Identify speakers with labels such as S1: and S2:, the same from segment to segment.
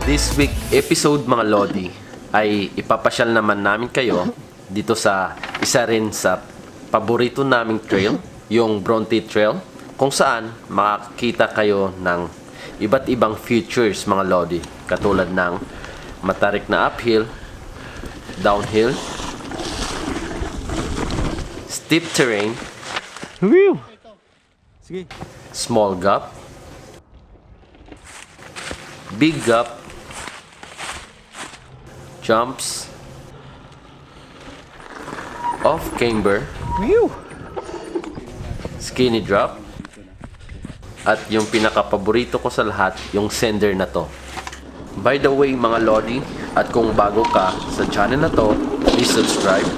S1: This week episode mga Lodi ay ipapasyal naman namin kayo dito sa isa rin sa paborito naming trail, yung Bronte Trail, kung saan makakita kayo ng iba't ibang features mga Lodi, katulad ng matarik na uphill, downhill, steep terrain, small gap, big gap, jumps, off camber, skinny drop, at yung pinaka-paborito ko sa lahat, yung sender na to. By the way mga Lodi, at kung bago ka sa channel na to, please subscribe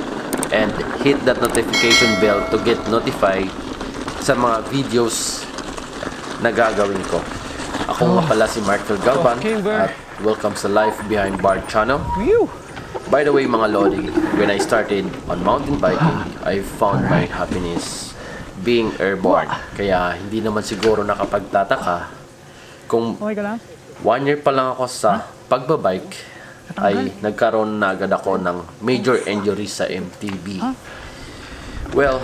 S1: and hit that notification bell to get notified sa mga videos na gagawin ko. Ako nga pala si Markel Galvan at welcome sa Life Behind Bar channel. By the way mga Lodi, when I started on mountain biking, I found my happiness being airborne. Kaya hindi naman siguro nakapagtataka kung 1 year pa lang ako sa pagbabike ay nagkaroon na agad ako ng major injury sa MTB. Well,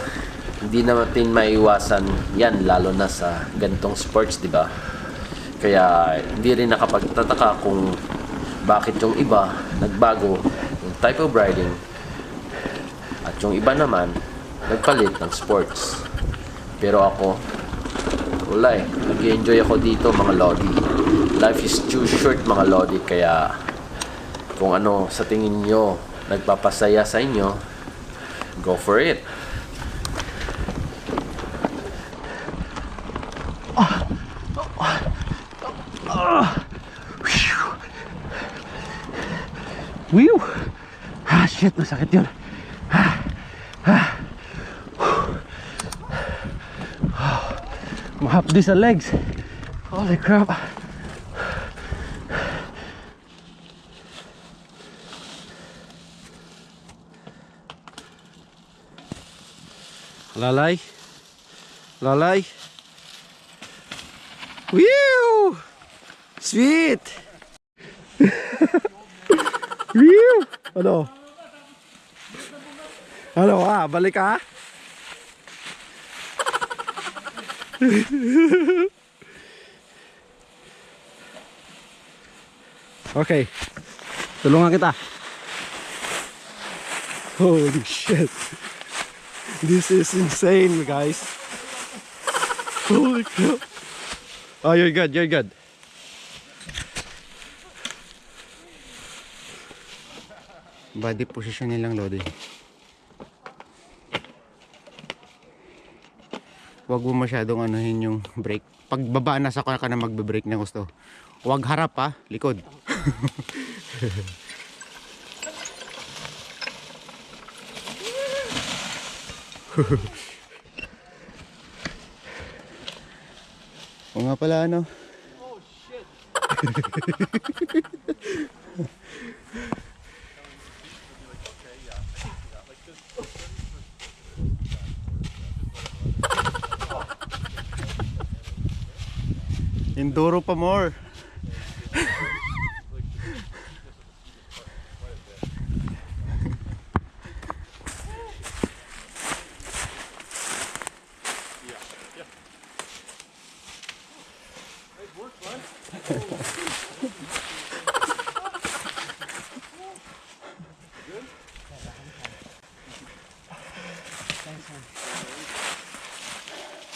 S1: hindi natin maiwasan yan lalo na sa ganitong sports, di ba? Kaya hindi rin nakapagtataka kung bakit yung iba nagbago yung type of riding at yung iba naman nagpalit ng sports. Pero ako, wala eh. Nag-enjoy ako dito mga Lodi. Life is too short mga Lodi, kaya kung ano sa tingin nyo nagpapasaya sa inyo, go for it.
S2: Whew! Ah, shit, masakit yun. Mahapdi sa legs. Holy crap. Lalay. Lalay. Whew! Sweet! Whew! Ano? Ano ka? Balik ka? Okay. Tulungan kita. Holy shit. This is insane, guys. Holy crap. Oh, you're good. You're good. Body position nilang Lodi. Huwag mo masyadong anuhin yung brake. Pag baba na sa ka na magbe-brake na gusto. Huwag harap ha, likod. O nga pala ano. Oh shit. Enduro pa more.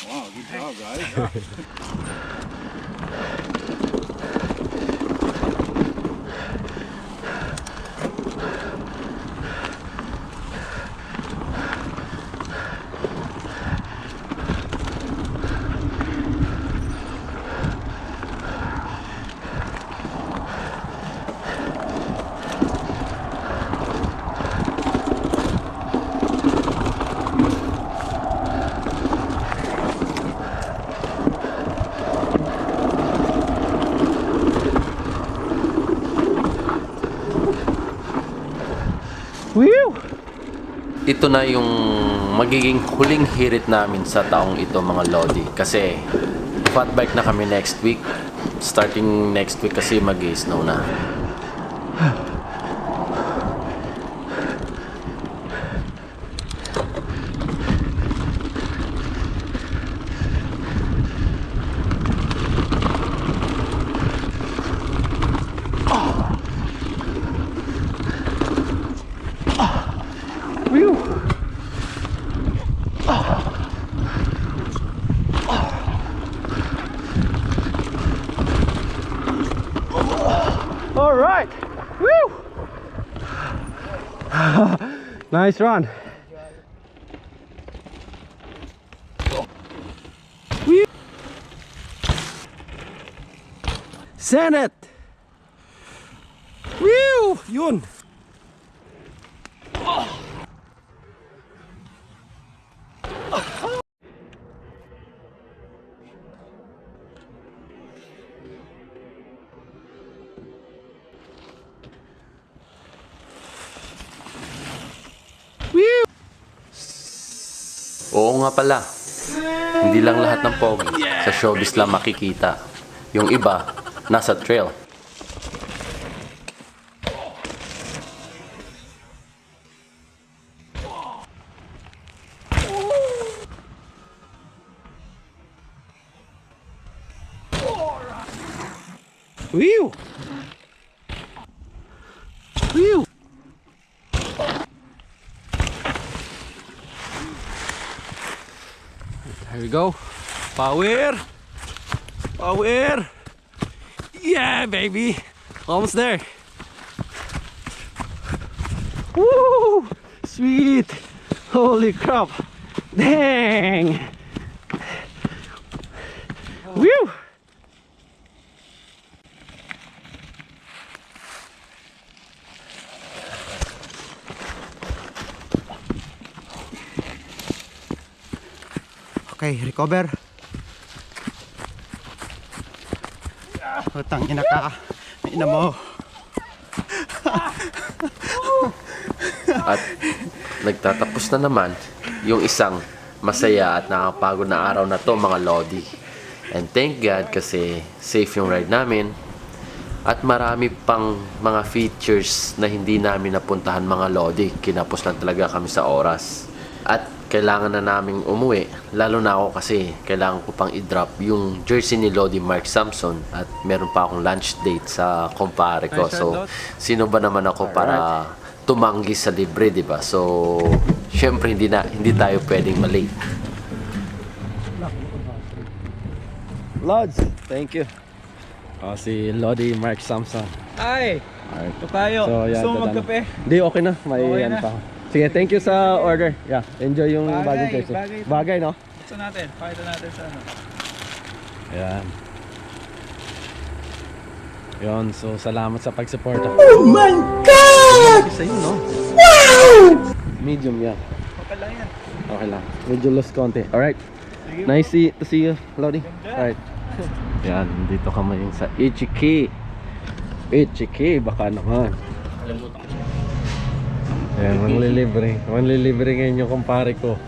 S3: Wow, good job, guys.
S1: Ito na yung magiging huling hirit namin sa taong ito mga Lodi. Kasi fat bike na kami next week. Starting next week kasi mag-snow na.
S4: All right. Woo! Nice run. Woo! Send it. Woo! Yun.
S1: Oo nga pala. Hindi lang lahat ng pogi sa showbiz lang makikita. Yung iba, nasa trail.
S4: Woo! Woo! There we go. Power! Power! Yeah, baby! Almost there. Woo! Sweet! Holy crap! Dang! Woo!
S2: Okay, recover. Utang ina ka. Ina mo.
S1: At nagtatapos na naman yung isang masaya at nakakapagod na araw na to mga Lodi. And thank God kasi safe yung ride namin. At marami pang mga features na hindi namin napuntahan mga Lodi. Kinapos lang talaga kami sa oras. At kailangan na naming umuwi. Lalo na ako kasi kailangan ko pang i-drop yung jersey ni Lodi Mark Samson. At meron pa akong lunch date sa kumpare ko. So, sino ba naman ako para tumanggi sa libre, di ba? So, syempre hindi tayo pwedeng malate.
S4: Lods, thank you. Si Lodi Mark Samson.
S3: Ay!
S4: Alright.
S3: Ito tayo.
S4: So, yeah,
S3: Gusto mo
S4: dadaan.
S3: magkape?
S4: Hindi, okay na. May
S3: Okay
S4: ano
S3: na.
S4: pa ako. Sige, thank you sa order. Yeah, enjoy yung
S3: Bagay,
S4: bagong jersey.
S3: bagay.
S4: Bagay, no?
S3: Gusto natin. Pakita natin sa ano.
S4: Ayan. Yun, so salamat sa pag-suporta. Oh my God! Sa iyo, no? Wow! Medium, yeah.
S3: Okay lang yan.
S4: Okay lang. Medyo loose konti. Alright.
S3: Sige.
S4: Nice to see you, Lodi. Alright. Yan, dito kami yung sa Ichiki. Ichiki, baka naman. Ayan, manlilibre. Manlilibre ngayon yung kumpare ko.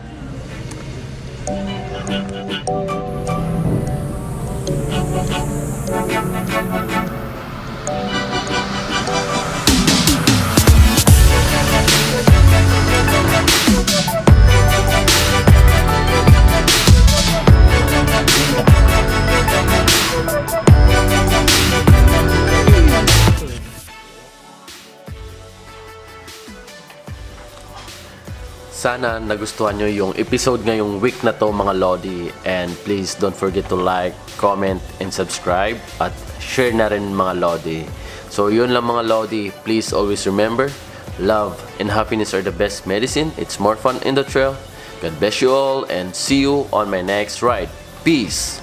S1: sana nagustuhan nyo yung episode ngayong week na to mga Lodi. And please don't forget to like, comment, and subscribe. At share na rin mga Lodi. So yun lang mga Lodi. Please always remember, love and happiness are the best medicine. It's more fun in the trail. God bless you all and see you on my next ride. Peace!